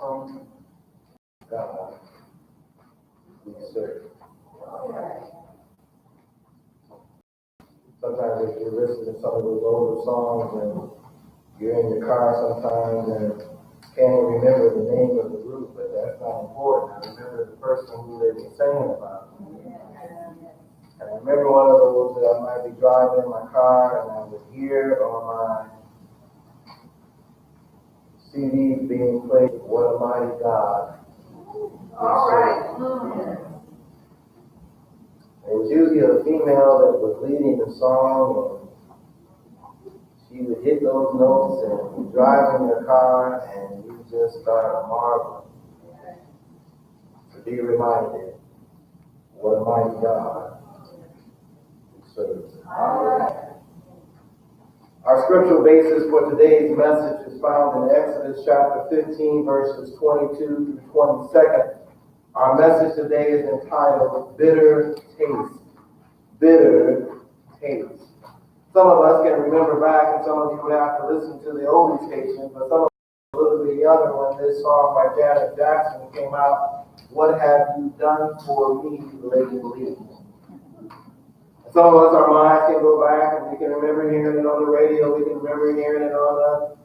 awesome God we serve. Sometimes if you listen to some of those older songs and you're in your car sometimes and can't remember the name of the group, but that's not important. I remember the person who they were singing about. And I remember one of those that I might be driving in my car and I would hear on my CD being played, "What a Mighty God." All right. It was usually a female that was leading the song, and she would hit those notes and drive in your car, and you just start marveling to be reminded what a mighty God we serve. Our scriptural basis for today's message is found in Exodus chapter 15, verses 22 through 22. Our message today is entitled Bitter Taste. Bitter Taste. Some of us can remember back, and some of you would have to listen to the oldie station, but some of us are a little bit younger when this song by Janet Jackson came out, "What Have You Done For Me Lately?" Some of us, our minds can go back and we can remember hearing it on the radio, we can remember hearing it on a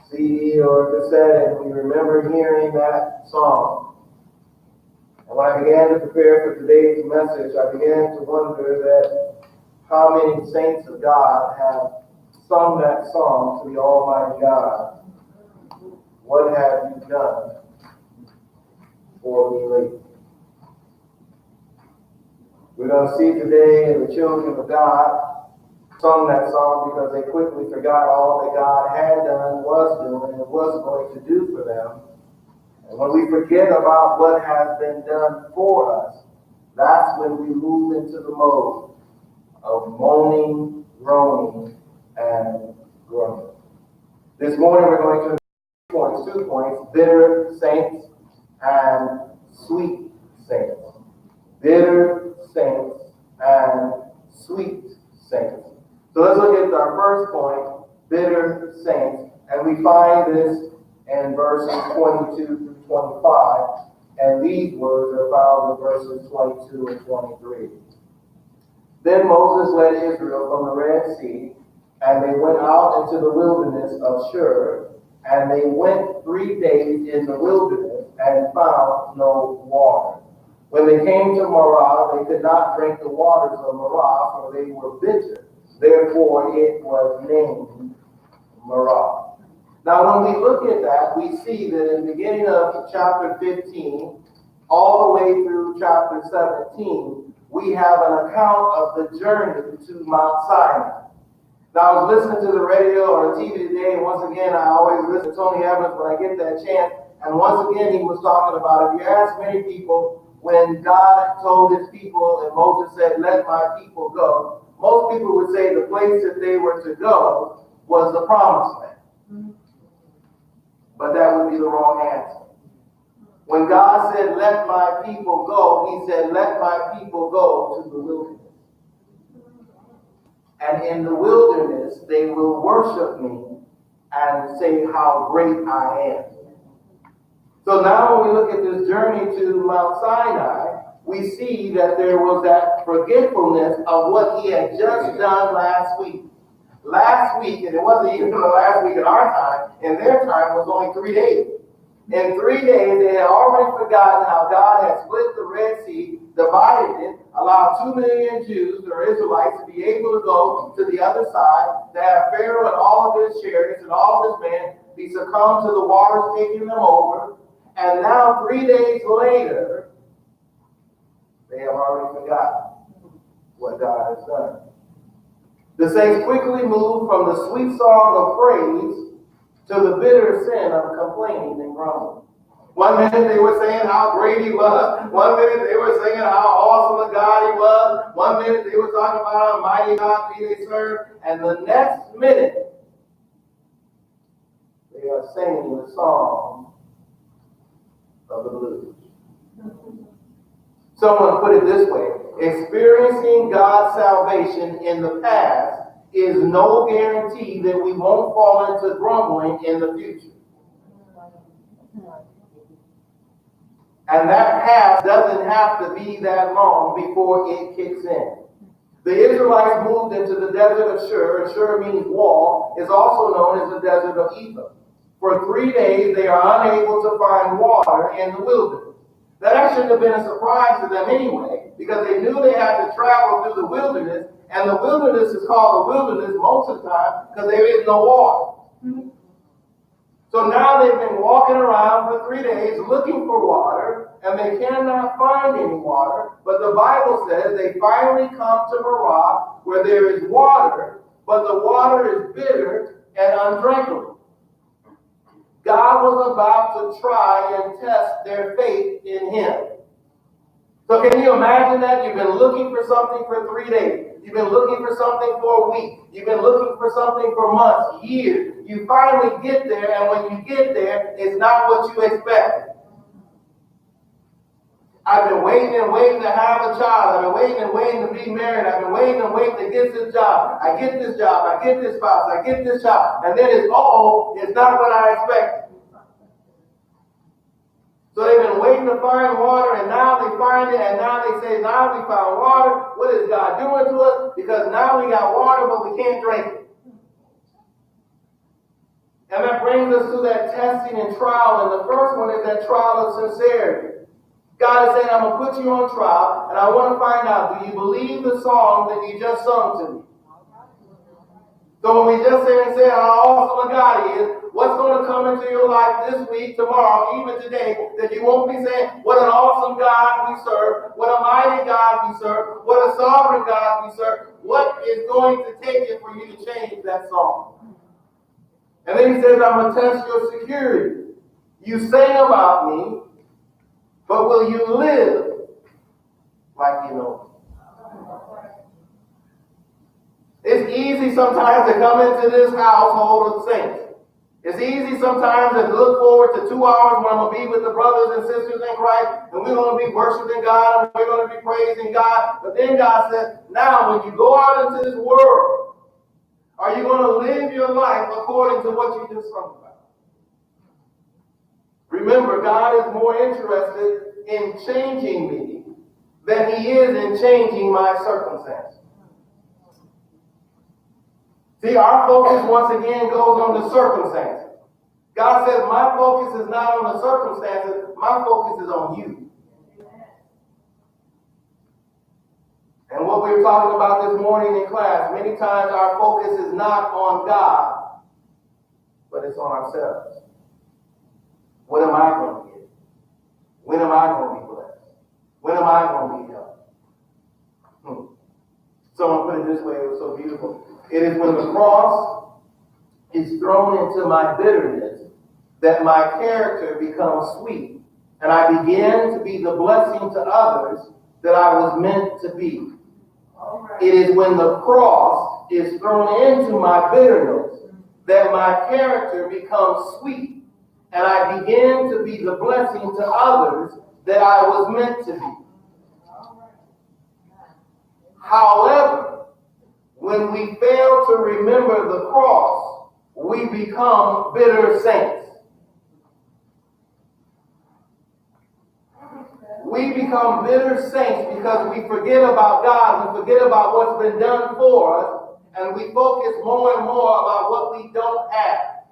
CD or cassette, and we remember hearing that song. And when I began to prepare for today's message, I began to wonder that how many saints of God have sung that song to the Almighty God. What have you done for me lately? We're going to see today the children of God sung that song because they quickly forgot all that God had done, was doing, and was going to do for them. And when we forget about what has been done for us, that's when we move into the mode of moaning, groaning, and groaning. This morning we're going to 2 points, bitter saints and sweet saints. Bitter saints and sweet saints. So let's look at our first point, bitter saints. And we find this in verses 22 through 25. And these words are found in verses 22 and 23. Then Moses led Israel from the Red Sea, and they went out into the wilderness of Shur, and they went 3 days in the wilderness and found no water. When they came to Marah, they could not drink the waters of Marah, for they were bitter. Therefore it was named Marah. Now when we look at that, we see that in the beginning of chapter 15, all the way through chapter 17, we have an account of the journey to Mount Sinai. Now I was listening to the radio or the TV today, and once again I always listen to Tony Evans when I get that chance, and once again he was talking about, if you ask many people, when God told his people and Moses said, "Let my people go," most people would say the place that they were to go was the promised land. But that would be the wrong answer. When God said, "Let my people go," he said, "Let my people go to the wilderness. And in the wilderness, they will worship me and say how great I am." So now when we look at this journey to Mount Sinai, we see that there was that forgetfulness of what he had just done last week. Last week, and it wasn't even the last week in our time, in their time was only 3 days. In 3 days, they had already forgotten how God had split the Red Sea, divided it, allowed 2 million Jews or Israelites to be able to go to the other side, to have Pharaoh and all of his chariots and all of his men be succumbed to the waters taking them over. And now 3 days later, they have already forgotten what God has done. The saints quickly moved from the sweet song of praise to the bitter sin of complaining and grumbling. 1 minute they were saying how great he was. 1 minute they were saying how awesome a God he was. 1 minute they were talking about how mighty God they serve. And the next minute, they are singing the song of the blues. Someone put it this way: experiencing God's salvation in the past is no guarantee that we won't fall into grumbling in the future. And that path doesn't have to be that long before it kicks in. The Israelites moved into the desert of Shur, and Shur means wall, is also known as the desert of Etham. For 3 days, they are unable to find water in the wilderness. Now, that shouldn't have been a surprise to them anyway, because they knew they had to travel through the wilderness, and the wilderness is called the wilderness most of the time because there is no water. So now they've been walking around for 3 days looking for water, and they cannot find any water. But the Bible says they finally come to Marah, where there is water, but the water is bitter and undrinkable. God was about to try and test their faith in Him. So can you imagine that? You've been looking for something for 3 days. You've been looking for something for a week. You've been looking for something for months, years. You finally get there, and when you get there, it's not what you expected. I've been waiting and waiting to have a child. I've been waiting and waiting to be married. I've been waiting and waiting to get this job. I get this job. I get this spouse. I get this child. And then it's not what I expected. So they've been waiting to find water, and now they find it, and now they say, now we found water. What is God doing to us? Because now we got water, but we can't drink it. And that brings us to that testing and trial. And the first one is that trial of sincerity. God is saying, I'm going to put you on trial, and I want to find out, do you believe the song that you just sung to me? So when we just say and say how awesome a God is, what's going to come into your life this week, tomorrow, even today, that you won't be saying, what an awesome God we serve, what a mighty God we serve, what a sovereign God we serve. What is going to take it for you to change that song? And then he says, I'm going to test your security. You sing about me, but will you live like you know? It's easy sometimes to come into this household of saints. It's easy sometimes to look forward to 2 hours when I'm going to be with the brothers and sisters in Christ, and we're going to be worshiping God, and we're going to be praising God. But then God says, now when you go out into this world, are you going to live your life according to what you just sung about? Remember, God is more interested in changing me than He is in changing my circumstances. See, our focus once again goes on the circumstances. God says, my focus is not on the circumstances, my focus is on you. And what we were talking about this morning in class, many times our focus is not on God, but it's on ourselves. What am I going to get? When am I going to be blessed? When am I going to be helped? Someone put it this way, it was so beautiful. It is when the cross is thrown into my bitterness that my character becomes sweet, and I begin to be the blessing to others that I was meant to be. It is when the cross is thrown into my bitterness that my character becomes sweet, and I begin to be the blessing to others that I was meant to be. However, when we fail to remember the cross, we become bitter saints. We become bitter saints because we forget about God, we forget about what's been done for us, and we focus more and more about what we don't have,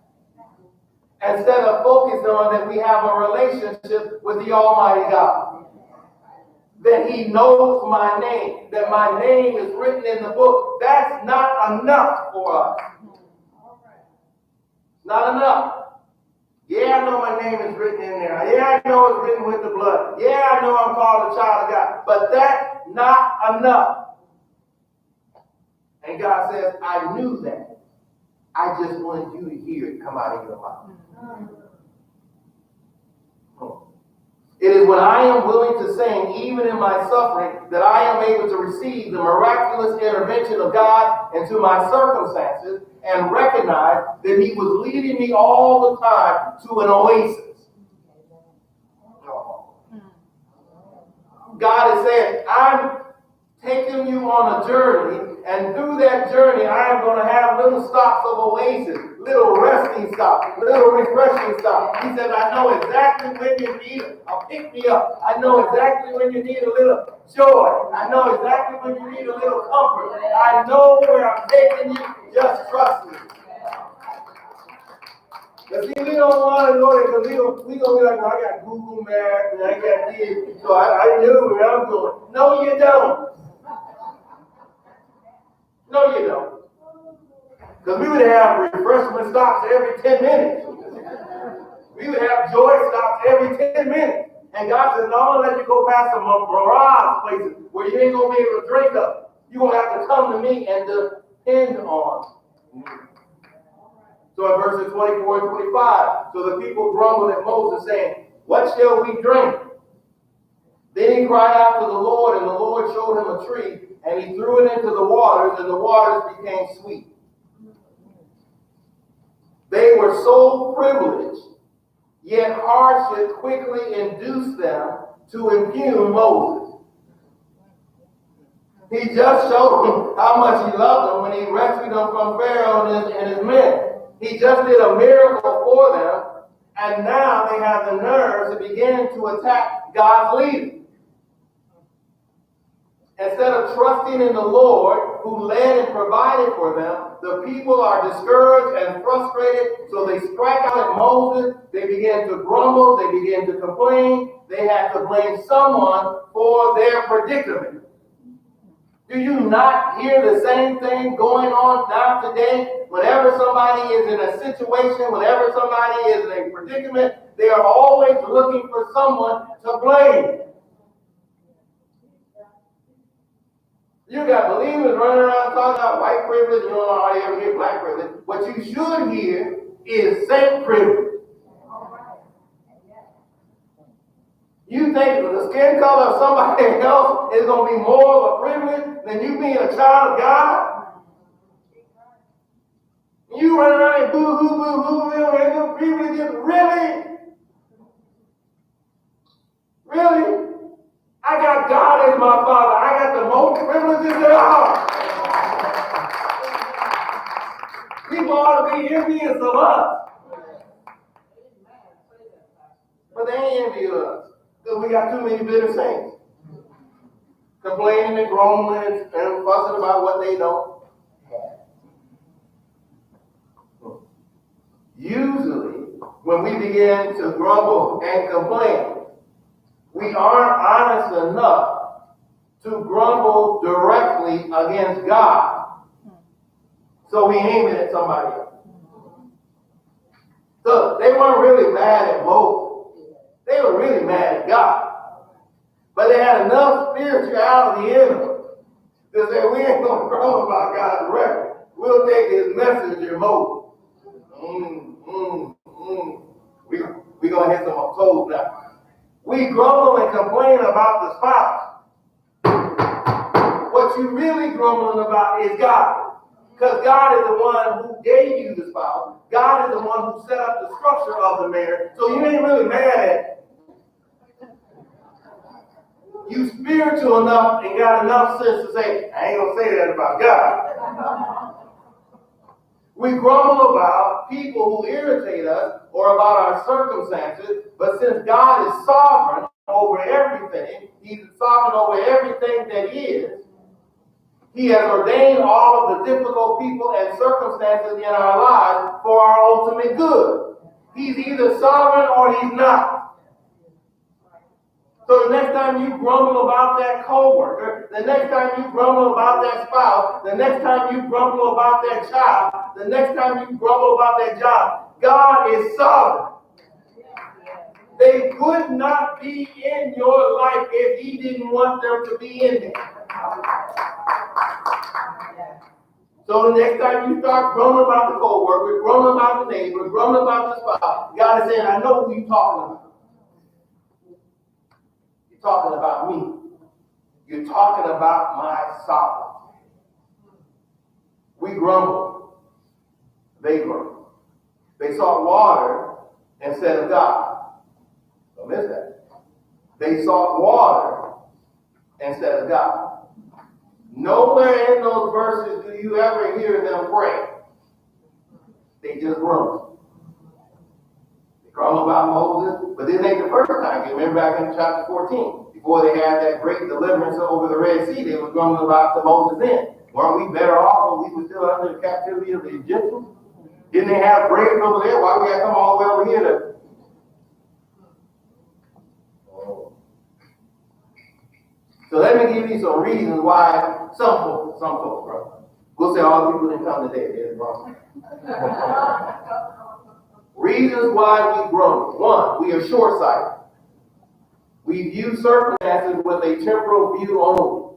instead of focusing on that we have a relationship with the Almighty God. That He knows my name, that my name is written in the book. That's not enough for us. Not enough. Yeah, I know my name is written in there. Yeah, I know it's written with the blood. Yeah, I know I'm called a child of God. But that's not enough. And God says, I knew that. I just wanted you to hear it come out of your mouth. It is when I am willing to sing, even in my suffering, that I am able to receive the miraculous intervention of God into my circumstances and recognize that He was leading me all the time to an oasis. God is saying, I'm taking you on a journey, and through that journey, I am going to have little stops of oasis, little resting stops, little refreshing stops. He said, I know exactly when you need a pick-me-up. I know exactly when you need a little joy. I know exactly when you need a little comfort. I know where I'm taking you. Just trust me. But see, we don't want to go there because we going to be like, well, I got Google Maps and I got this, so I knew where I'm going. No, you don't. No, you don't. Because we would have refreshment stops every 10 minutes. We would have joy stops every 10 minutes. And God says, no, I'm going to let you go past some mirage places where you ain't going to be able to drink up. You're going to have to come to me and depend on me. So in verses 24 and 25, so the people grumbled at Moses, saying, what shall we drink? Then he cried out to the Lord, and the Lord showed him a tree, and he threw it into the waters, and the waters became sweet. They were so privileged, yet hardship quickly induced them to impugn Moses. He just showed them how much he loved them when he rescued them from Pharaoh and his men. He just did a miracle for them, and now they have the nerve to begin to attack God's leaders. Instead of trusting in the Lord, who led and provided for them, the people are discouraged and frustrated, so they strike out at Moses. They begin to grumble. They begin to complain. They have to blame someone for their predicament. Do you not hear the same thing going on now today? Whenever somebody is in a situation, whenever somebody is in a predicament, they are always looking for someone to blame. You got believers running around talking about white privilege. You don't hardly ever hear black privilege. What you should hear is saint privilege. You think the skin color of somebody else is going to be more of a privilege than you being a child of God? You run around and boo-hoo, boo-hoo, and the privileges. Really? Really? I got God as my father. I got the most privileges at all. People ought to be envious of us. But they ain't envious of us. Because we got too many bitter saints. Complaining and grumbling and fussing about what they don't have. Usually, when we begin to grumble and complain, we aren't honest enough to grumble directly against God. So we aim it at somebody else. So they weren't really mad at Moses. They were really mad at God. But they had enough spirituality in them to say, we ain't going to grumble about God directly. We'll take his messenger, Moses. We're going to hit some toes now. We grumble and complain about the spouse. What you really grumbling about is God. Because God is the one who gave you the spouse. God is the one who set up the structure of the marriage. So you ain't really mad at it. You spiritual enough and got enough sense to say, I ain't going to say that about God. We grumble about people who irritate us or about our circumstances, but since God is sovereign over everything, he's sovereign over everything that is, he has ordained all of the difficult people and circumstances in our lives for our ultimate good. He's either sovereign or he's not. So the next time you grumble about that coworker, the next time you grumble about that spouse, the next time you grumble about that child, the next time you grumble about that job, God is sovereign. They could not be in your life if he didn't want them to be in there. So the next time you start grumbling about the coworker, grumbling about the neighbor, grumbling about the spouse, God is saying, I know who you're talking about. You're talking about me. You're talking about my sovereignty. We grumble. They grumble. They sought water instead of God. Don't miss that. They sought water instead of God. Nowhere in those verses do you ever hear them pray. They just grumble. They grumble about Moses, but this ain't the first time. You remember back in chapter 14, before they had that great deliverance over the Red Sea, they were grumbling about the Moses then. Weren't we better off when we were still under the captivity of the Egyptians? Didn't they have graves over there? Why we got to come all the way over here to... So let me give you some reasons why some folks, bro. We'll say all the people didn't come today. They're wrong. Reasons why we grumble. One, we are short-sighted. We view circumstances with a temporal view only.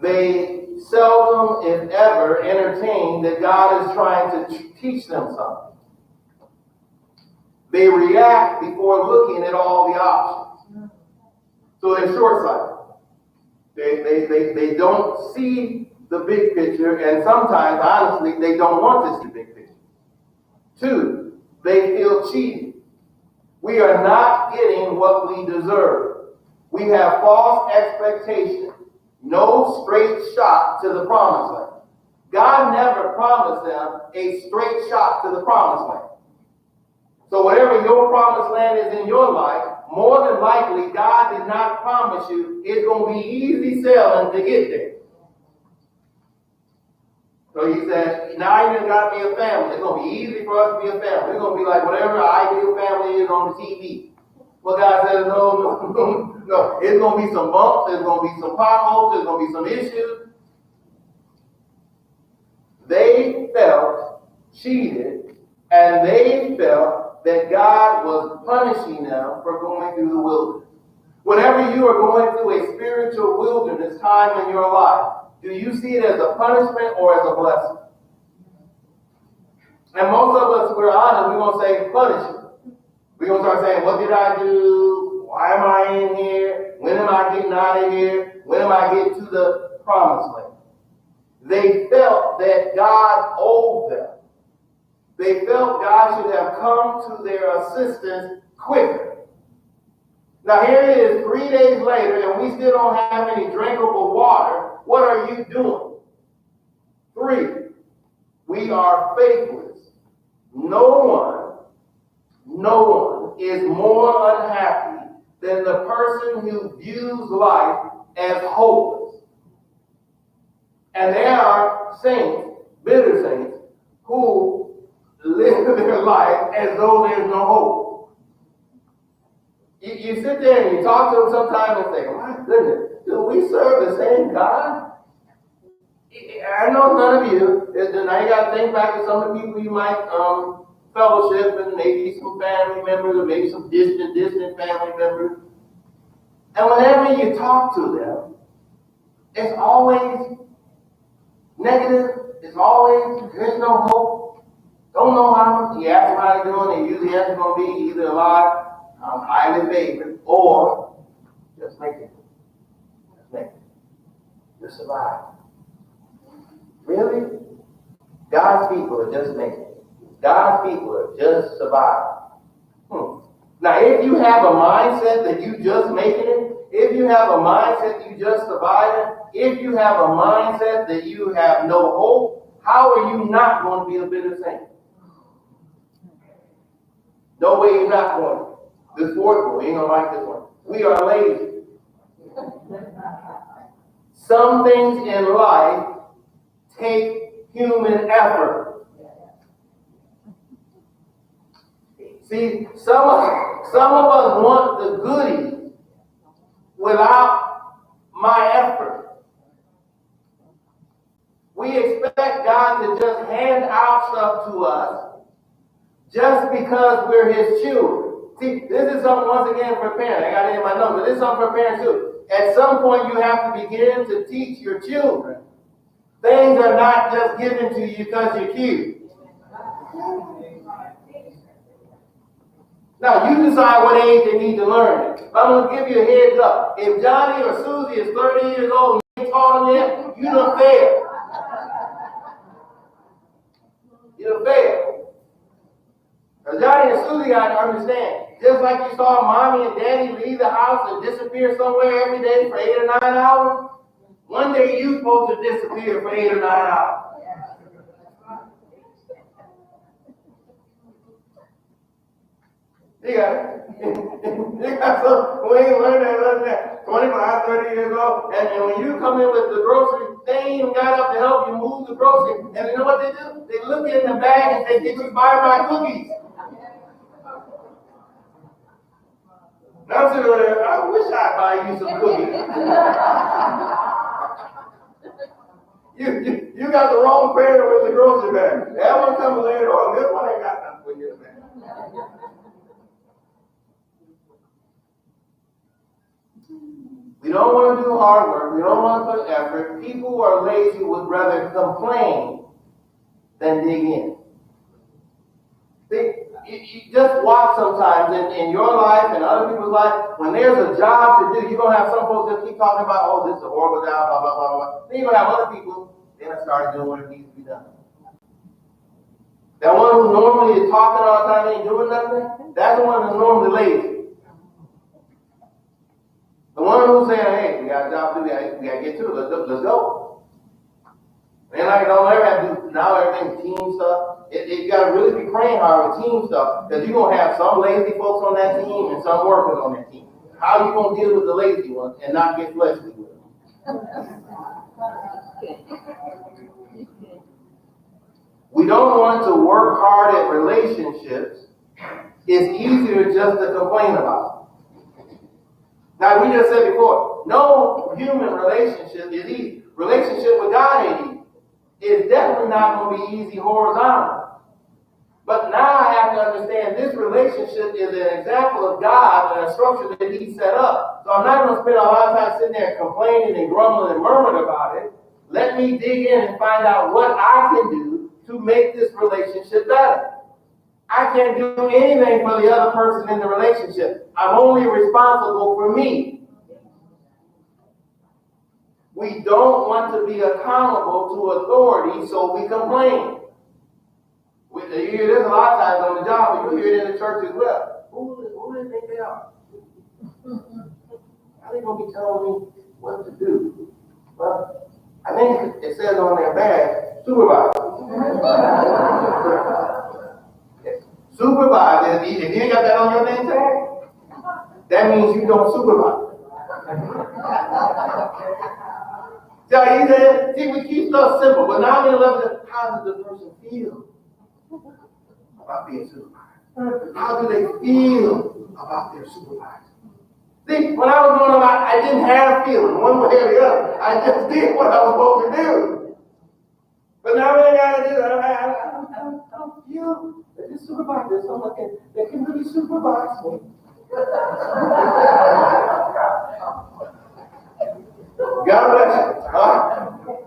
They seldom, if ever, entertain that God is trying to teach them something. They react before looking at all the options. So they're short-sighted. They don't see the big picture, and sometimes, honestly, they don't want to see the big picture. Two, they feel cheated. We are not getting what we deserve. We have false expectations. No straight shot to the promised land. God never promised them a straight shot to the promised land. So whatever your promised land is in your life, more than likely, God did not promise you it's going to be easy sailing to get there. So he said, now you got me a family. It's going to be easy for us to be a family. We're going to be like whatever our ideal family is on the TV. Well, God says, no. It's going to be some bumps. There's going to be some potholes. There's going to be some issues. They felt cheated, and they felt that God was punishing them for going through the wilderness. Whenever you are going through a spiritual wilderness time in your life, do you see it as a punishment or as a blessing? And most of us, we're honest, we're going to say punishment. We're going to start saying, what did I do? Why am I in here? When am I getting out of here? When am I getting to the promised land? They felt that God owed them. They felt God should have come to their assistance quicker. Now here it is 3 days later and we still don't have any drinkable water. What are you doing? 3, we are faithless. No one is more unhappy than the person who views life as hopeless. And there are saints, bitter saints, who live their life as though there's no hope. You sit there and you talk to them sometimes and say, my goodness, do we serve the same God? I know none of you. Now you got to think back to some of the people you might fellowship and maybe some family members or maybe some distant family members. And whenever you talk to them, it's always negative. It's always, there's no hope. Don't know how. You ask them how they're doing, and usually the answer's going to be either alive, highly favored, or just make it. Just make it. Just survive. Really? God's people are just making it. God's people are just surviving. Now, if you have a mindset that you just making it, if you have a mindset that you just surviving, if you have a mindset that you have no hope, how are you not going to be a bitter saint? No way you're not going to. This fourth one, you ain't going to like this one. We are lazy. Some things in life take human effort. See, some of us want the goodies without my effort. We expect God to just hand out stuff to us just because we're His children. See, this is something, once again, for parents. I got it in my notes, but this is something for parents too. At some point, you have to begin to teach your children things are not just given to you because you're cute. Now, you decide what age they need to learn it. But I'm going to give you a heads up. If Johnny or Susie is 30 years old and you ain't taught them yet, you done failed. You done failed. Now, Johnny and Susie really got to understand, just like you saw mommy and daddy leave the house and disappear somewhere every day for 8 or 9 hours, one day you're supposed to disappear for 8 or 9 hours. You got it. You got some, we ain't learned that, 25, 30 years old, and when you come in with the grocery, they ain't even got up to help you move the grocery. And you know what they do? They look in the bag and say, "Did you buy my cookies?" Now I'm sitting there, I wish I'd buy you some cookies. You got the wrong parent with the grocery bag. That one comes later on. This one ain't got nothing for you in the bag. We don't want to do hard work. We don't want to put effort. People who are lazy would rather complain than dig in. You just watch sometimes in your life and other people's life, when there's a job to do, you're going to have some folks just keep talking about, oh, this is a horrible job, blah, blah, blah, blah. Then you're going to have other people, they're going to start doing what needs to be done. That one who normally is talking all the time and ain't doing nothing, that's the one who's normally lazy. The one who's saying, hey, we got a job to do, we got to get to it, let's go. And like, don't ever have to do, now everything's team stuff. You got to really be praying hard with team stuff, because you're going to have some lazy folks on that team and some workers on that team. How are you going to deal with the lazy ones and not get fleshly with them? We don't want to work hard at relationships. It's easier just to complain about it. Now, we just said before, no human relationship is easy. Relationship with God ain't easy. It's definitely not going to be easy horizontally. But now I have to understand this relationship is an example of God and a structure that He set up. So I'm not going to spend a lot of time sitting there complaining and grumbling and murmuring about it. Let me dig in and find out what I can do to make this relationship better. I can't do anything for the other person in the relationship. I'm only responsible for me. We don't want to be accountable to authority, so we complain. You hear this a lot of times on the job, but you hear it in the church as well. Who do they think they are? How are they going to be telling me what to do? Well, I think it says on their badge, supervisor. Supervisor, if you ain't got that on your name tag, that means you don't supervise. So he said, see, we keep stuff simple, but now we love it. How does the person feel about being supervised? How do they feel about their supervisor? See, when I was growing up, I didn't have feelings one way or the other. I just did what I was supposed to do. But now I got to do that. I don't feel that this supervisor is someone that can really supervise me. God bless you.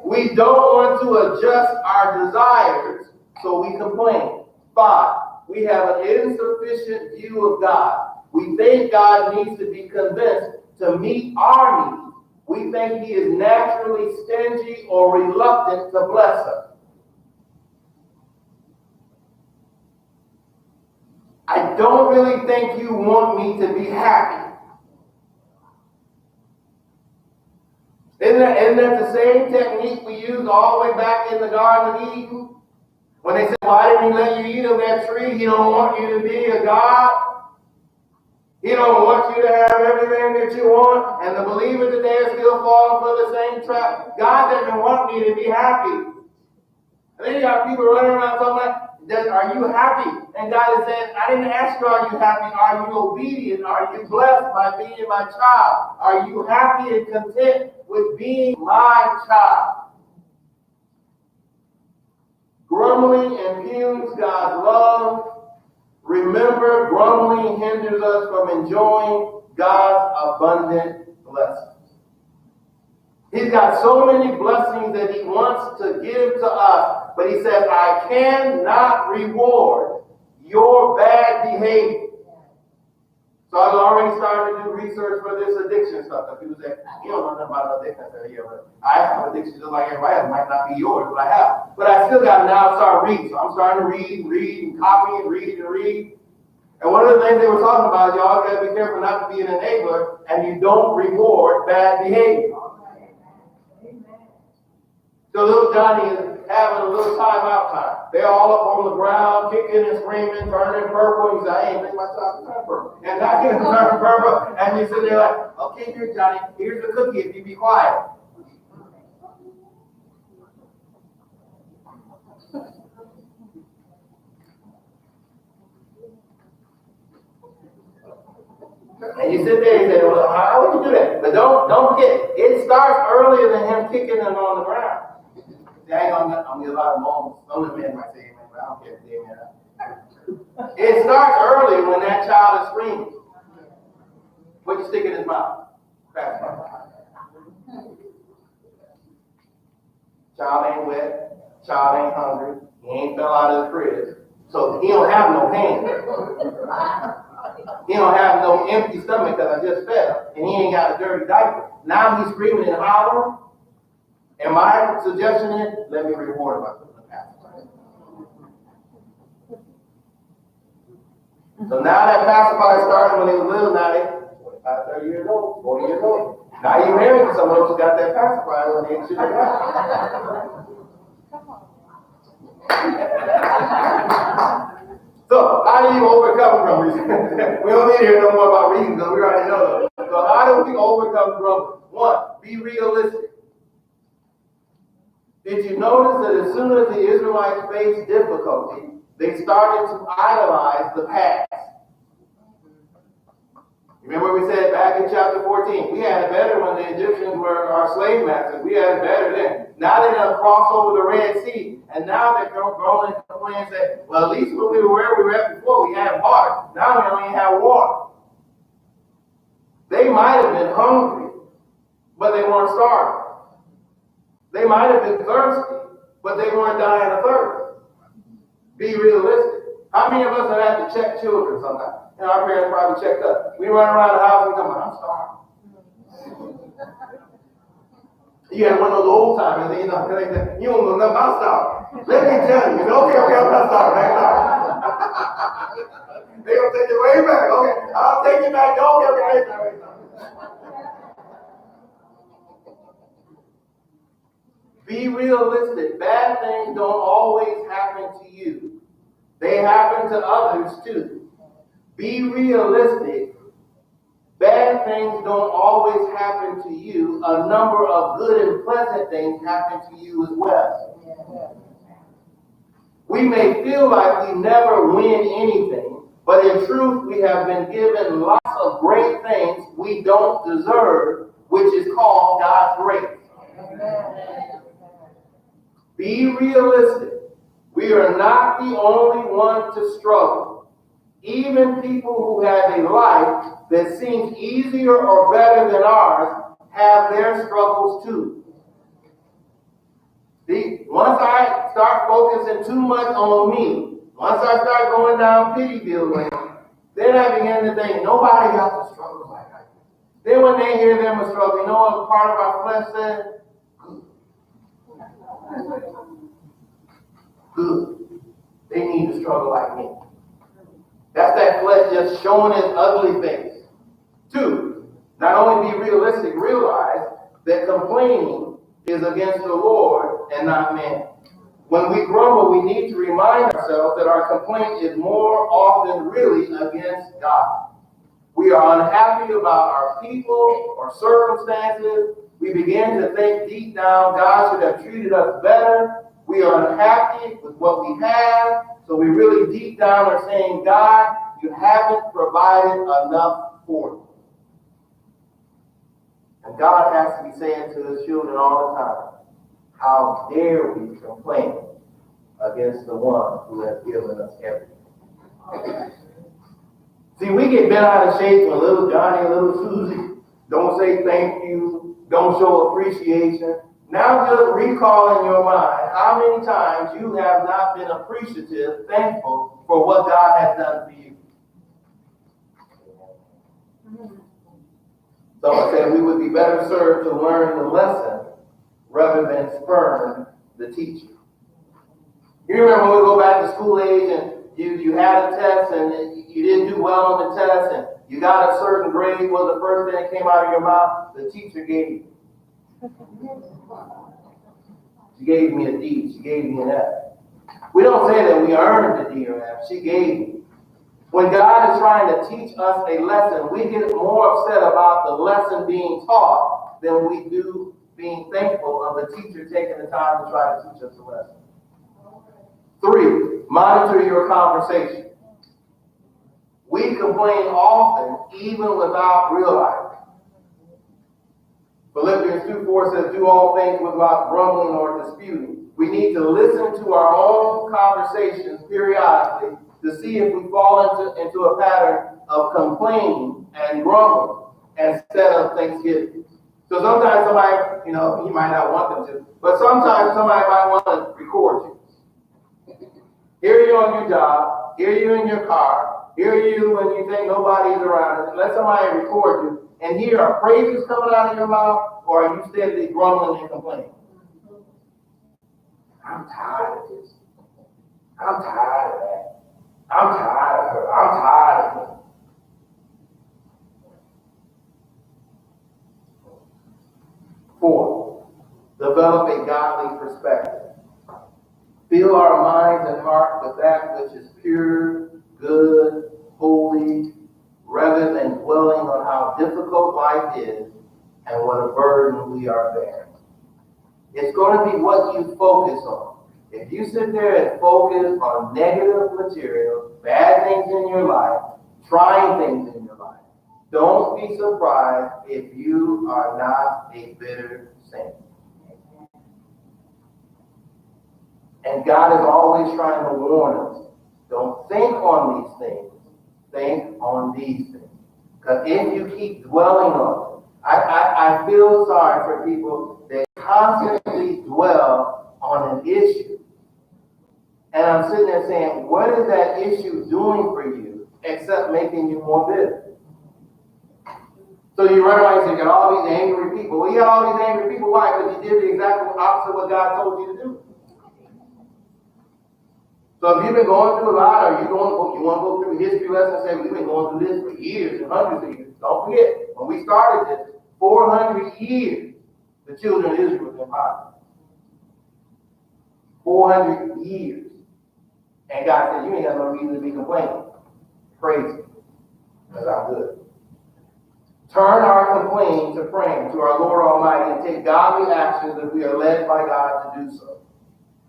We don't want to adjust our desires, so we complain. 5, we have an insufficient view of God. We think God needs to be convinced to meet our needs. We think He is naturally stingy or reluctant to bless us. I don't really think you want me to be happy. Isn't that the same technique we used all the way back in the Garden of Eden? When they said, why didn't He let you eat of that tree? He don't want you to be a God. He don't want you to have everything that you want. And the believer today is still falling for the same trap. God doesn't want me to be happy. And then you got people running around talking about, are you happy? And God is saying, I didn't ask you, are you happy? Are you obedient? Are you blessed by being my child? Are you happy and content with being my child? Grumbling impugns God's love. Remember, grumbling hinders us from enjoying God's abundant blessings. He's got so many blessings that He wants to give to us, but He says, I cannot reward your bad behavior. So I've already started to do research for this addiction stuff. And people say, you don't know nothing about addiction. I said, yeah, but I have addiction just like everybody else. It might not be yours, but I have. But I still got to now start reading. So I'm starting to read and copy and read and read. And one of the things they were talking about, y'all got to be careful not to be an enabler, and you don't reward bad behavior. So little Johnny is having a little time-out time. They're all up on the ground, kicking and screaming, turning purple. He said, I ain't make my child turn purple. And now he's turning purple, and he's sitting there like, okay, here, Johnny, here's the cookie if you be quiet. And you sit there and say, well, how would you do that? But don't forget, it starts earlier than him kicking them on the ground. See, I ain't gonna get a lot of moments. Some of the men might say amen, but I don't care if they amen. It starts early when that child is screaming. What you stick in his mouth? Crack his mouth. Child ain't wet. Child ain't hungry. He ain't fell out of the crib. So he don't have no pain. He don't have no empty stomach because I just fed him. And he ain't got a dirty diaper. Now he's screaming and hollering. And my suggestion is, let me reward him by putting a pacifier. So now that pacifier started when they was little, now they 25, 30 years old, 40 years old. Now you're married to someone who got that pacifier when they should have got. So, how do you overcome grumbling? We don't need to hear no more about reasons because we already know that. So, how do we overcome grumbling? One, be realistic. Did you notice that as soon as the Israelites faced difficulty, they started to idolize the past? Remember we said back in chapter 14, we had it better when the Egyptians were our slave masters. We had it better then. Now they're going to cross over the Red Sea, and now they're growing and complaining and say, well, at least when we were where we were at before, we had water. Now we don't even have water. They might have been hungry, but they weren't starving. They might have been thirsty, but they weren't dying of thirst. Be realistic. How many of us have had to check children sometimes? You know, our parents probably checked us. We run around the house and come, I'm starving. You had one of those old timers, you know, you don't know nothing about starving. Let me tell you. Okay, I'm not starving. They're going to take it way back. Okay, I'll take it back. Okay. Be realistic. Bad things don't always happen to you. They happen to others too. Be realistic. Bad things don't always happen to you. A number of good and pleasant things happen to you as well. We may feel like we never win anything, but in truth we have been given lots of great things we don't deserve, which is called God's grace. Be realistic. We are not the only one to struggle. Even people who have a life that seems easier or better than ours have their struggles too. See, once I start focusing too much on me, once I start going down Pittyville lane, then I begin to think, nobody got to struggle like I do. Then when they hear them a struggle, you know what part of our flesh says? Good. They need to struggle like me. That's that flesh just showing its ugly face. Two, not only be realistic, realize that complaining is against the Lord and not man. When we grumble, we need to remind ourselves that our complaint is more often really against God. We are unhappy about our people or circumstances. We begin to think deep down God should have treated us better. We are unhappy with what we have, so we really deep down are saying, God, you haven't provided enough for me. And God has to be saying to his children all the time, how dare we complain against the one who has given us everything. See, we get bent out of shape when little Johnny and little Susie don't say thank you, don't show appreciation. Now just recall in your mind how many times you have not been appreciative, thankful for what God has done for you. Someone said we would be better served to learn the lesson rather than spurn the teacher. You remember when we go back to school age and you had a test and you didn't do well on the test and you got a certain grade, was the first thing that came out of your mouth? The teacher gave you. She gave me a D. She gave me an F. We don't say that we earned the D or F. She gave me. When God is trying to teach us a lesson, we get more upset about the lesson being taught than we do being thankful of the teacher taking the time to try to teach us a lesson. 3, monitor your conversation. We complain often, even without realizing. Philippians 2:4 says, do all things without grumbling or disputing. We need to listen to our own conversations periodically to see if we fall into a pattern of complaining and grumbling instead of thanksgiving. So sometimes somebody, you might not want them to, but sometimes somebody might want to record you. Here you on your job, here you in your car, here you when you think nobody's around, let somebody record you, and here are praises coming out of your mouth, or are you steadily grumbling and complaining? I'm tired of this. I'm tired of that. I'm tired of her. I'm tired of him. Four, develop a godly perspective. Fill our minds and hearts with that which is pure, good, holy, rather than dwelling on how difficult life is and what a burden we are bearing. It's going to be what you focus on. If you sit there and focus on negative material, bad things in your life, trying things in your life, don't be surprised if you are not a bitter saint. And God is always trying to warn us. Don't think on these things. Think on these things. Because if you keep dwelling on them, I feel sorry for people that constantly dwell on an issue. And I'm sitting there saying, what is that issue doing for you except making you more bitter? So you run around and say, you got all these angry people. Well, you got all these angry people. Why? Because you did the exact opposite of what God told you to do. So if you've been going through a lot, or you want to go through history lessons and say, we've been going through this for years and hundreds of years. Don't forget, when we started this, 400 years, the children of Israel was in poverty. 400 years. And God said, you ain't got no reason to be complaining. Praise Him, because I'm good. Turn our complaining to praying to our Lord Almighty and take godly actions if we are led by God to do so.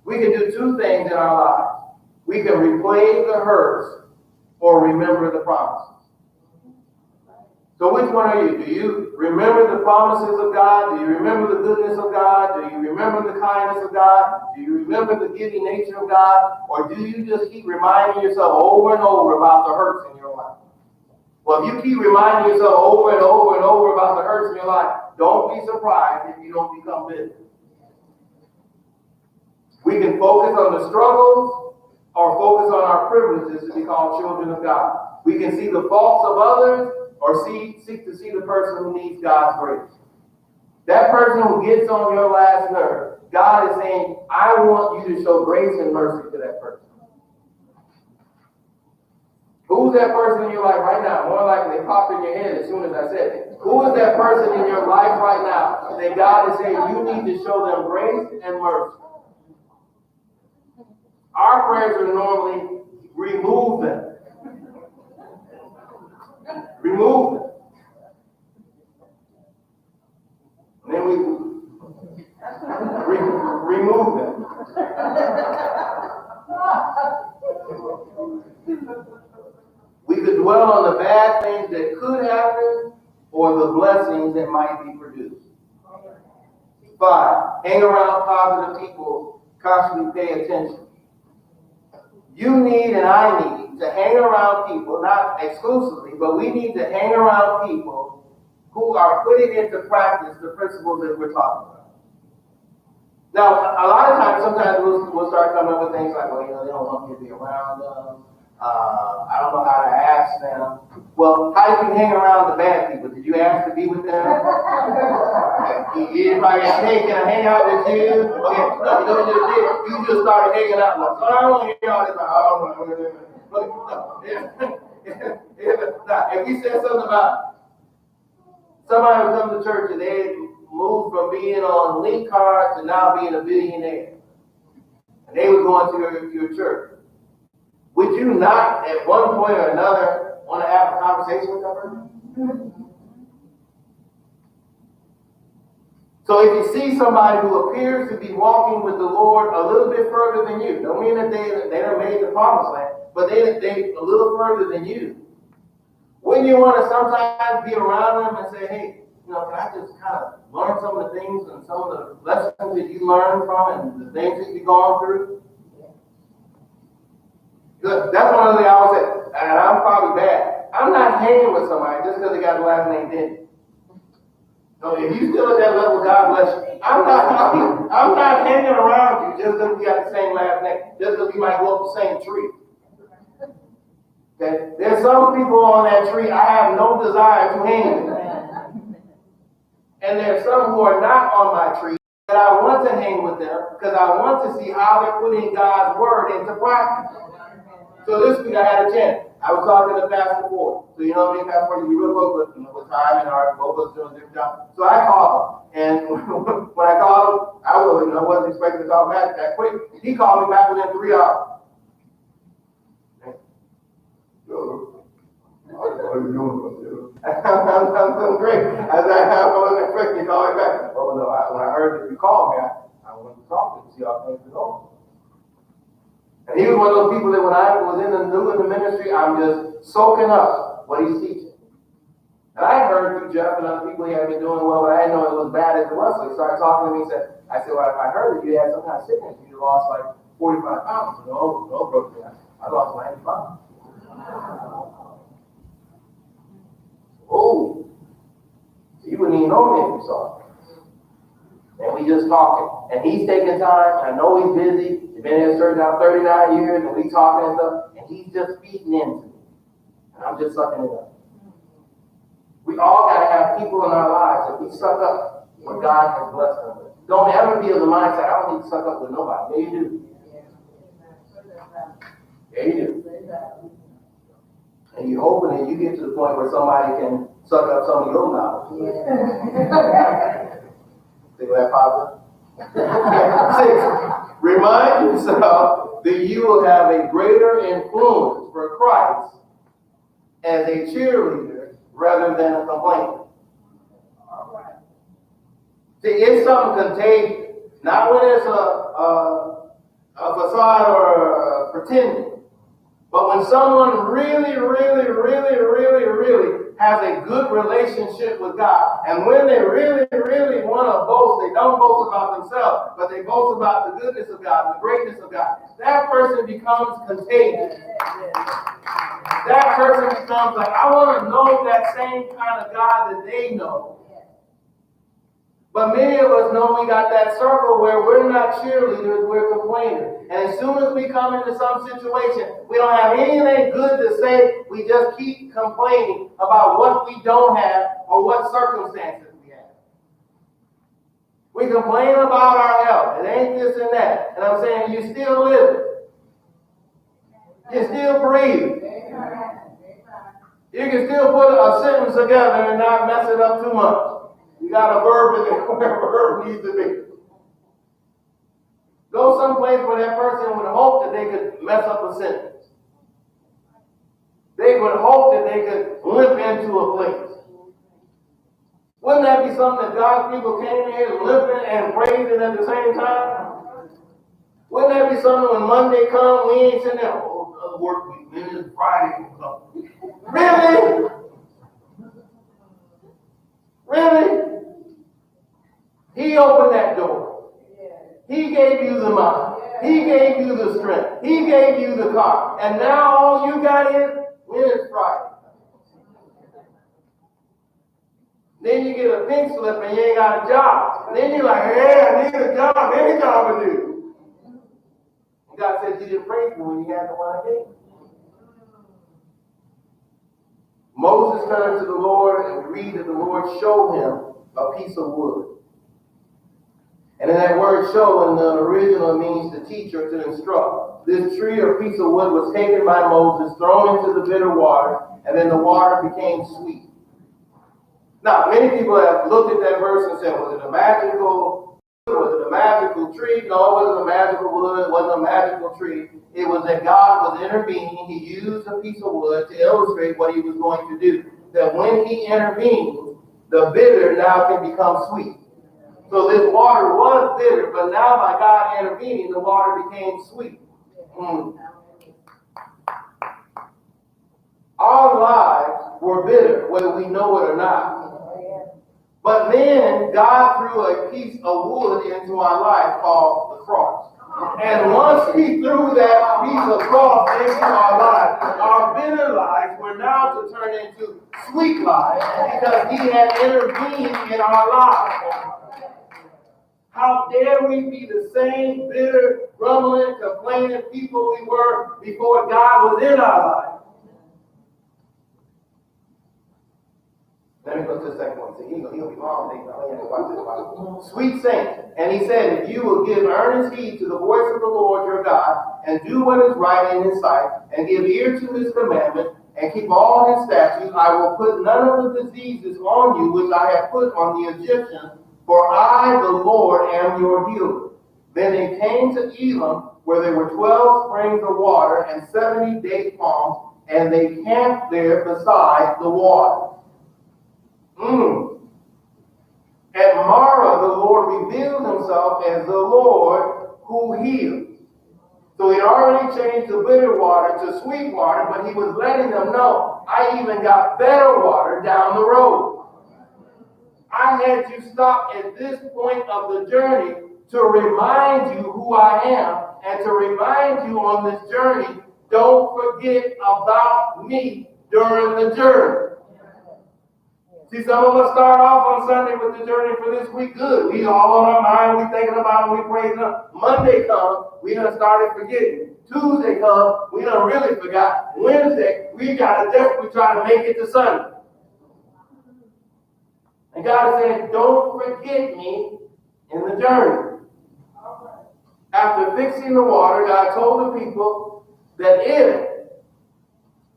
We can do two things in our lives. We can replay the hurts or remember the promises. So which one are you? Do you remember the promises of God? Do you remember the goodness of God? Do you remember the kindness of God? Do you remember the giving nature of God? Or do you just keep reminding yourself over and over about the hurts in your life? Well, if you keep reminding yourself over and over and over about the hurts in your life, don't be surprised if you don't become bitter. We can focus on the struggles or focus on our privileges to be called children of God. We can see the faults of others or seek to see the person who needs God's grace. That person who gets on your last nerve, God is saying, I want you to show grace and mercy to that person. Who's that person in your life right now? More likely, they pop in your head as soon as I said it. Who is that person in your life right now that God is saying you need to show them grace and mercy? Our prayers are normally remove them. Remove them. And then we remove them. We could dwell on the bad things that could happen or the blessings that might be produced. 5, hang around positive people, constantly pay attention. You need and I need to hang around people, not exclusively, but we need to hang around people who are putting into practice the principles that we're talking about. Now, a lot of times, sometimes we'll start coming up with things like, well, they don't want me to be around them. I don't know how to ask them. Well, how did you hang around the bad people? Did you ask to be with them? Anybody say, hey, can I hang out with you? Okay, no, you know what you did? You just started hanging out with them. So I don't want to hear all this. If we said something about somebody who comes to church and they moved from being on link card to now being a billionaire, and they were going to your church, would you not at one point or another want to have a conversation with that person? So if you see somebody who appears to be walking with the Lord a little bit further than you, don't mean that they done made the promised land, but they a little further than you, wouldn't you want to sometimes be around them and say, hey, can I just kind of learn some of the things and some of the lessons that you learned from and the things that you've gone through? Because that's one of the things I always say, and I'm probably bad. I'm not hanging with somebody just because they got the last name Denny. So if you still at that level, God bless you. I'm not hanging around you just because we got the same last name, just because we might go up the same tree. Okay? There's some people on that tree I have no desire to hang with. And there's some who are not on my tree that I want to hang with them because I want to see how they're putting God's word into practice. So this week I had a chance. I was talking to Pastor Ford. So Pastor Ford, you real close with time and our both of us doing a different job. So I called him. And when I called him, I wasn't expecting to talk back that quick. He called me back within 3 hours. How are you doing? I'm doing great. I wasn't expecting you to call me back. Oh no, when I heard that you called me, I wanted to talk to you, see how things are going. And he was one of those people that when I was in the ministry, I'm just soaking up what he's teaching. And I heard through Jeff and other people he had been doing well, but I didn't know it was bad as it was. So he started talking to me and I said, well, I heard that you had some kind of sickness. You lost like 45 pounds. No, brother, I lost 95. Oh, so you wouldn't even know me if you saw it. And we just talking. And he's taking time. I know he's busy. He's been in church now 39 years, and we talking and stuff. And he's just feeding into me. And I'm just sucking it up. We all got to have people in our lives that we suck up what God has blessed them with. Don't ever be of the mindset, I don't need to suck up with nobody. Yeah, you do. Yeah, you do. And you're hoping that you get to the point where somebody can suck up some of your knowledge. Think that positive? 6. Remind yourself that you will have a greater influence for Christ as a cheerleader rather than a complainer. See, it's something contagious. Not when it's a facade or a pretending. But when someone really has a good relationship with God, and when they really want to boast, they don't boast about themselves, but they boast about the goodness of God, the greatness of God, that person becomes contagious. That person becomes like, I want to know that same kind of God that they know. But many of us know we got that circle where we're not cheerleaders, we're complainers. And as soon as we come into some situation, we don't have anything good to say. We just keep complaining about what we don't have or what circumstances we have. We complain about our health. It ain't this and that. And I'm saying you still live. You still breathe. You can still put a sentence together and not mess it up too much. You got a verb in there where a verb needs to be. Go someplace where that person would hope that they could mess up a sentence. They would hope that they could limp into a place. Wouldn't that be something that God's people came here limping and praising at the same time? Wouldn't that be something when Monday comes, we ain't sitting there, oh, work week, then it's Friday. Really? Really? He opened that door. He gave you the mind. He gave you the strength. He gave you the car. And now all you got is, when it's Friday. Then you get a pink slip and you ain't got a job. And then you're like, hey, I need a job. Any job will do. And God says you didn't pray for when you had the one I gave. Moses turned to the Lord and we read that the Lord showed him a piece of wood. And in that word show in the original it means to teach or to instruct. This tree or piece of wood was taken by Moses, thrown into the bitter water, and then the water became sweet. Now, many people have looked at that verse and said, was it a magical wood? Was it a magical tree? No, it wasn't a magical wood. It wasn't a magical tree. It was that God was intervening. He used a piece of wood to illustrate what he was going to do. That when he intervenes, the bitter now can become sweet. So this water was bitter, but now by God intervening, the water became sweet. Our lives were bitter, whether we know it or not. But then God threw a piece of wood into our life called the cross. And once he threw that piece of cross into our life, our bitter lives were now to turn into sweet lives because he had intervened in our lives. How dare we be the same bitter, grumbling, complaining people we were before God was in our life? Let me go to the second one. See, he'll be wrong. Sweet saint. And he said, if you will give earnest heed to the voice of the Lord your God, and do what is right in his sight, and give ear to his commandment, and keep all his statutes, I will put none of the diseases on you which I have put on the Egyptians, for I, the Lord, am your healer. Then they came to Elim, where there were 12 springs of water and 70 date palms, and they camped there beside the water. At Marah, the Lord revealed himself as the Lord who heals. So he already changed the bitter water to sweet water, but he was letting them know, I even got better water down the road. I had you stop at this point of the journey to remind you who I am, and to remind you on this journey, don't forget about me during the journey. See, some of us start off on Sunday with the journey for this week. Good. We all on our mind. We thinking about it. We praising Him. Monday comes. We done started forgetting. Tuesday comes. We done really forgot. Wednesday, we got to desperately try to make it to Sunday. And God is saying, don't forget me in the journey. After fixing the water, God told the people that if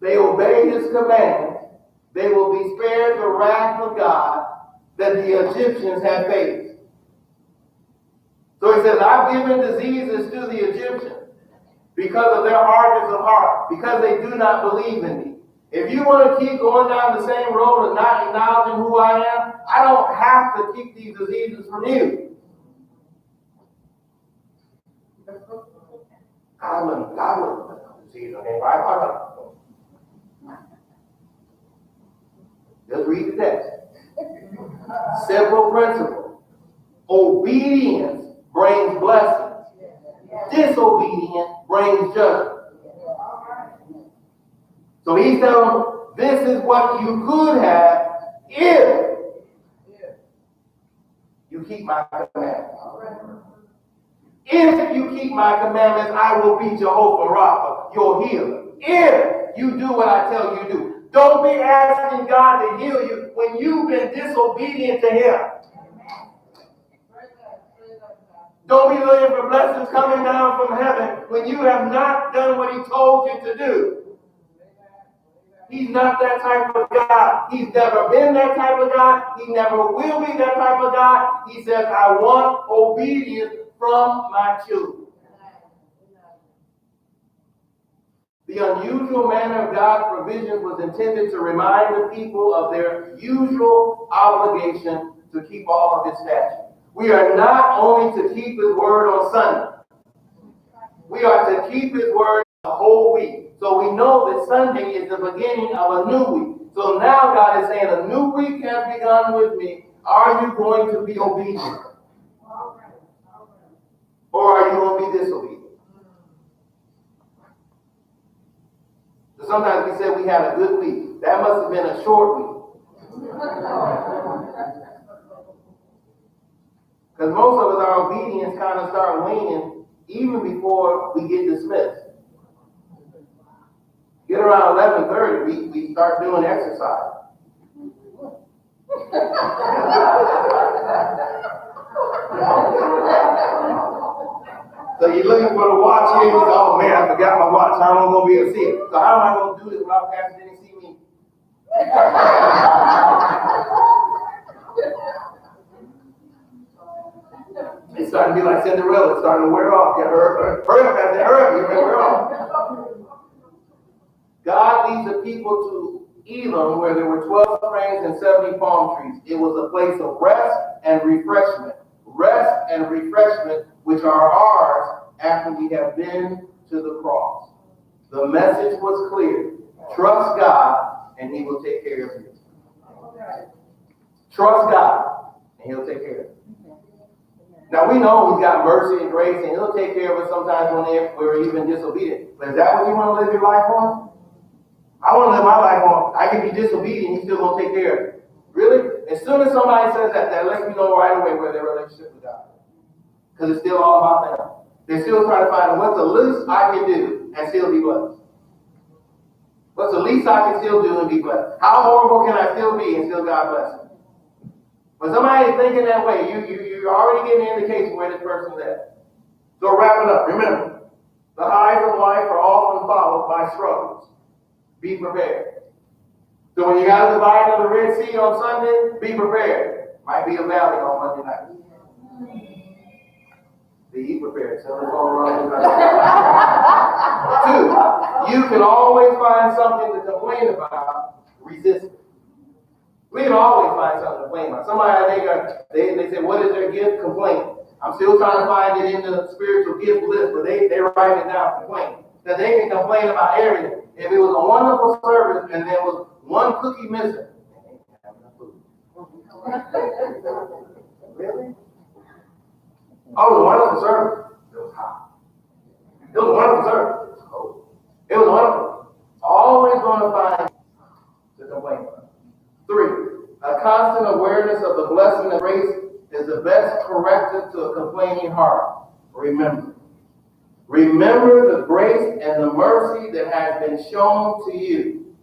they obey his command, they will be spared the wrath of God that the Egyptians had faced. So he says, I've given diseases to the Egyptians because of their hardness of heart, because they do not believe in me. If you want to keep going down the same road and not acknowledging who I am, I don't have to keep these diseases from you. I wouldn't put disease on anybody. Just read the text. Simple principle. Obedience brings blessings. Disobedience brings judgment. So he's telling them, this is what you could have if you keep my commandments. If you keep my commandments, I will be Jehovah Rapha, your healer. If you do what I tell you to do. Don't be asking God to heal you when you've been disobedient to him. Don't be looking for blessings coming down from heaven when you have not done what he told you to do. He's not that type of God. He's never been that type of God. He never will be that type of God. He says, I want obedience from my children. The unusual manner of God's provision was intended to remind the people of their usual obligation to keep all of his statutes. We are not only to keep his word on Sunday. We are to keep his word the whole week. So we know that Sunday is the beginning of a new week. So now God is saying a new week has begun with me. Are you going to be obedient? Or are you going to be disobedient? So sometimes we say we had a good week. That must have been a short week. Because most of us, our obedience kind of start waning even before we get dismissed. Get around 11:30, we start doing exercise. So you're looking for the watch here, and you say, oh man, I forgot my watch. How am I going to be able to see it? So how am I going to do this without Pastor didn't see me? It's starting to be like Cinderella. It's starting to wear off. Yeah, hurry up, Pastor, hurry up. You're going to wear off. God leads the people to Elam, where there were 12 springs and 70 palm trees. It was a place of rest and refreshment. Rest and refreshment, which are ours after we have been to the cross. The message was clear. Trust God, and He will take care of you. Trust God, and He'll take care of you. Now, we know He's got mercy and grace, and He'll take care of us sometimes when we're even disobedient. But is that what you want to live your life on? I want to live my life on, I can be disobedient, He's still going to take care of me. Really? As soon as somebody says that, that lets me know right away where their relationship with God is. Because it's still all about them. They're still trying to find what's the least I can do and still be blessed. What's the least I can still do and be blessed? How horrible can I still be and still God bless me? When somebody is thinking that way, you're already getting an indication where this person's at. So wrapping up, remember, the highs of life are often followed by struggles. Be prepared. So when you got to divide of the Red Sea on Sunday, be prepared. Might be a valley on Monday night. Be prepared. Two, you can always find something to complain about. Resist it. We can always find something to complain about. Somebody, they say, what is their gift? Complain. I'm still trying to find it in the spiritual gift list, but they write it down, complain. That they can complain about everything. If it was a wonderful service and there was one cookie missing, they didn't have enough food. Really? Oh, it was a wonderful service. It was hot. It was a wonderful service. It was cold. It was wonderful. Always going to find to complain about. 3, a constant awareness of the blessing and grace is the best corrective to a complaining heart. Remember the grace and the mercy that has been shown to you.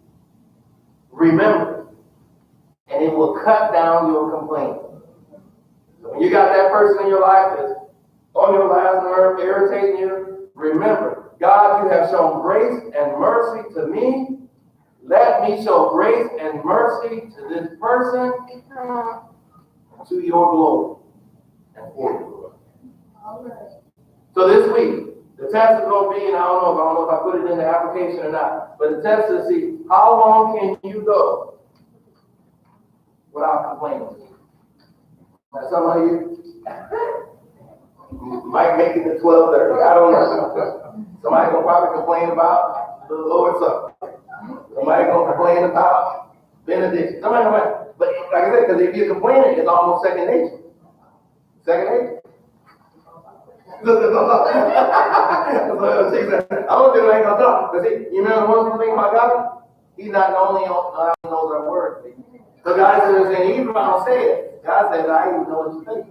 Remember, and it will cut down your complaining. So when you got that person in your life that's on your last nerve, irritating you, remember, God, you have shown grace and mercy to me. Let me show grace and mercy to this person to your glory and for your glory. All right. So this week, the test is going to be, and I don't know if I put it in the application or not, but the test is to see how long can you go without complaining. Now, some of you might make it to 12:30. I don't know. Somebody going to probably complain about the Lord's Supper. Somebody going to complain about benediction. Somebody, but like I said, because if you're complaining, it's almost second nature. Second nature. I don't think I ain't gonna talk. But see, you know the one thing about God? He's not the only one who knows our words. So God says, and even if I don't say it, God says, I even know what you think.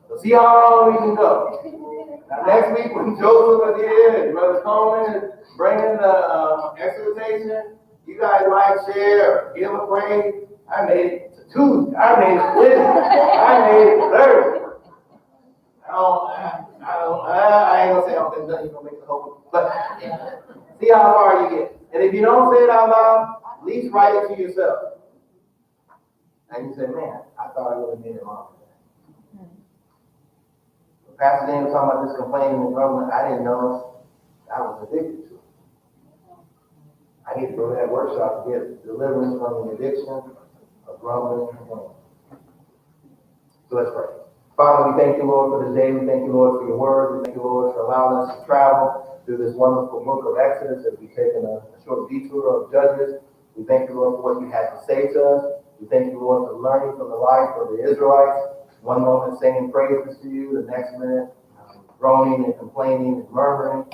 So see how long we can go. Now next week when Joseph is here and Brother Coleman is bringing the exhortation, you guys might share, give a praise. I made it to Tuesday. I made it to Wednesday. I made it to Thursday. I ain't gonna say I don't think nothing gonna make the whole, but see how far you get. And if you don't say it out loud, at least write it to yourself. And you say, man, I thought I would have did it wrong. Pastor Dan was talking about this complaining and grumbling. I didn't know I was addicted to it. I need to go to that workshop to get deliverance from the addiction of grumbling and complaining. So let's pray. Father, we thank you, Lord, for this day. We thank you, Lord, for your word. We thank you, Lord, for allowing us to travel through this wonderful book of Exodus as we've taken a short detour of Judges. We thank you, Lord, for what you had to say to us. We thank you, Lord, for learning from the life of the Israelites. One moment singing praises to you, the next minute groaning and complaining and murmuring.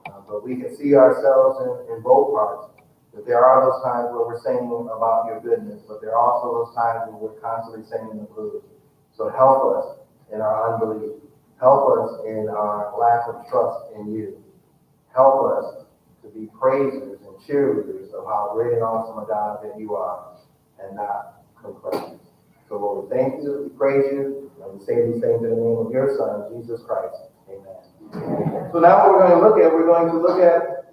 But we can see ourselves in both parts. That there are those times where we're singing about your goodness, but there are also those times when we're constantly singing the blues. So help us in our unbelief. Help us in our lack of trust in you. Help us to be praisers and cheerleaders of how great and awesome a God that you are, and not complainers. So Lord, we thank you, we praise you, and we say these things in the name of your Son, Jesus Christ. Amen. So now what we're going to look at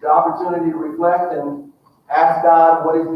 the opportunity to reflect and ask God what is